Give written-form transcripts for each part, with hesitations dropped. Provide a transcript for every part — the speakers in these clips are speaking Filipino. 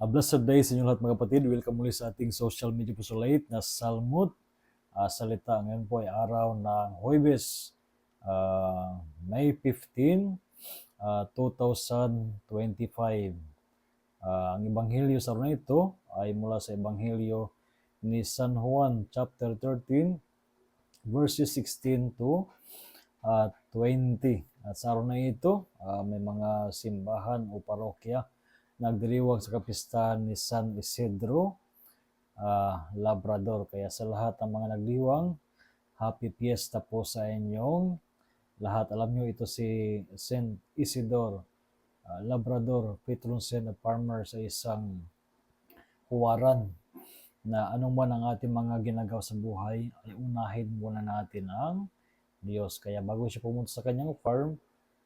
Blessed day sa inyo lahat mga kapatid. Welcome muli sa ating social media pusulate na Salmut Salita. Ngayon po ay araw ng Huwebes, May 15, 2025. Ang Ebanghelyo sa araw na ito ay mula sa Ebanghelyo ni San Juan chapter 13 verses 16 to 20. At sa araw na ito, may mga simbahan o parokya nagdiriwang sa kapistahan ni San Isidro, Labrador. Kaya sa lahat ng mga nagdiwang, happy fiesta po sa inyong lahat. Alam nyo, ito si Saint Isidore, Labrador, patron saint of farmer sa isang huwaran na anuman ang ating mga ginagawa sa buhay, ay unahin muna natin ang Diyos. Kaya bago siya pumunta sa kanyang farm,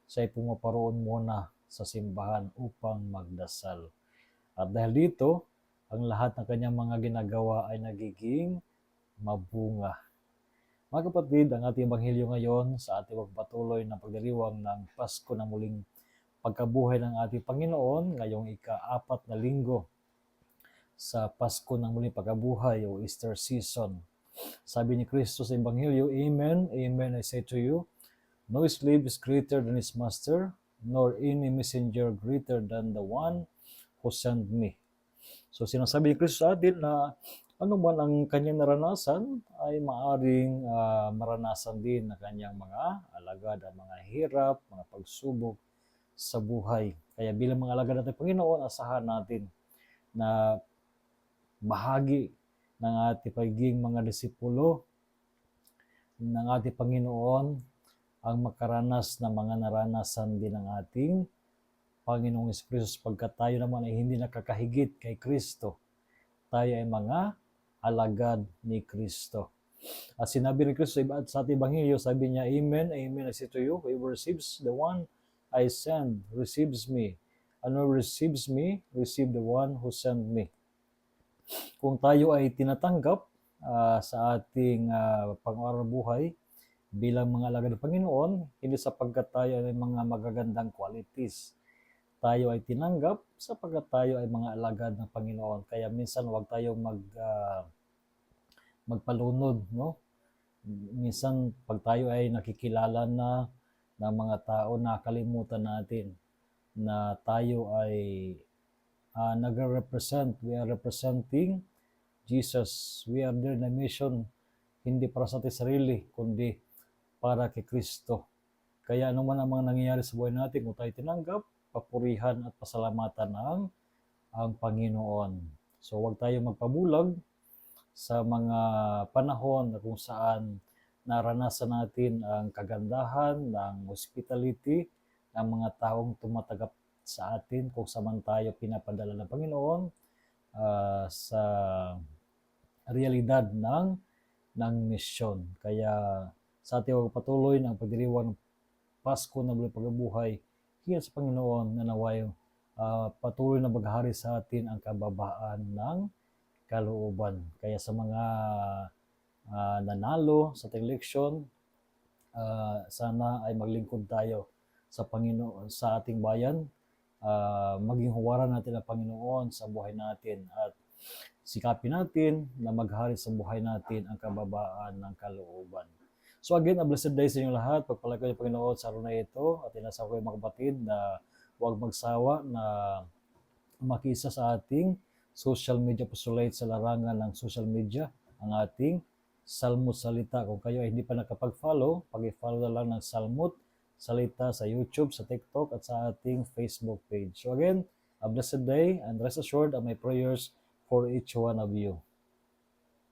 siya ay pumaparoon muna sa simbahan upang magdasal. At dahil dito, ang lahat ng kanyang mga ginagawa ay nagiging mabunga. Mga kapatid, ang ating Ebanghelyo ngayon sa ating pagpatuloy ng pagdiriwang ng Pasko na muling pagkabuhay ng ating Panginoon ngayong ika-4 na linggo sa Pasko ng muling pagkabuhay o Easter season. Sabi ni Kristo sa Ebanghelyo, Amen, Amen, I say to you, no slave is greater than his master, nor any messenger greater than the one who sent me. So sinasabi ni Kristo sa atin na ano man ang kanyang naranasan ay maaring maranasan din ng kanyang mga alagad, mga hirap, mga pagsubok sa buhay. Kaya bilang mga alagad natin Panginoon, asahan natin na bahagi ng ating pagiging mga disipulo ng ating Panginoon ang makaranas ng mga naranasan din ng ating Panginoong Kristo, pagkat tayo naman ay hindi nakakahigit kay Kristo. Tayo ay mga alagad ni Kristo. At sinabi ni Kristo sa ating Ebanghelyo, sabi niya, Amen, Amen, I say to you, whoever receives the one I send, receives me. And whoever receives me, receive the one who sent me. Kung tayo ay tinatanggap sa ating pang-araw buhay, bilang mga alagad ng Panginoon, hindi sapagkat tayo ay mga magagandang qualities. Tayo ay tinanggap sapagkat tayo ay mga alagad ng Panginoon. Kaya minsan huwag tayong magpalunod, no? Minsan pag tayo ay nakikilala na ng mga tao, nakalimutan natin na tayo ay nagre-represent. We are representing Jesus. We are there na mission, hindi para sa ating sarili, kundi para kay Kristo. Kaya ano man ang mga nangyayari sa buhay natin, kung tayo tinanggap, papurihan at pasalamatan ang Panginoon. So huwag tayo magpabulag sa mga panahon na kung saan naranasan natin ang kagandahan ng hospitality ng mga taong tumatagap sa atin kung saan tayo pinapadala ng Panginoon sa realidad ng misyon. Kaya sa ating patuloy ng pagdiriwang ng Pasko na muling pagkabuhay, hingin sa Panginoon na naway patuloy na maghari sa atin ang kababaan ng kalooban. Kaya sa mga nanalo sa ating eleksyon, sana ay maglingkod tayo sa Panginoon, sa ating bayan, maging huwaran natin ang Panginoon sa buhay natin at sikapin natin na maghari sa buhay natin ang kababaan ng kalooban. So again, a blessed day sa inyo lahat. Pagpalagay ko yung Panginoon sa araw na ito at inasawa ko yung mga kapatid na huwag magsawa na makisa sa ating social media postulate sa larangan ng social media, ang ating Salmut Salita. Kung kayo ay hindi pa nakapag-follow, pag-follow na lang ng Salmut Salita sa YouTube, sa TikTok at sa ating Facebook page. So again, a blessed day and rest assured of my prayers for each one of you.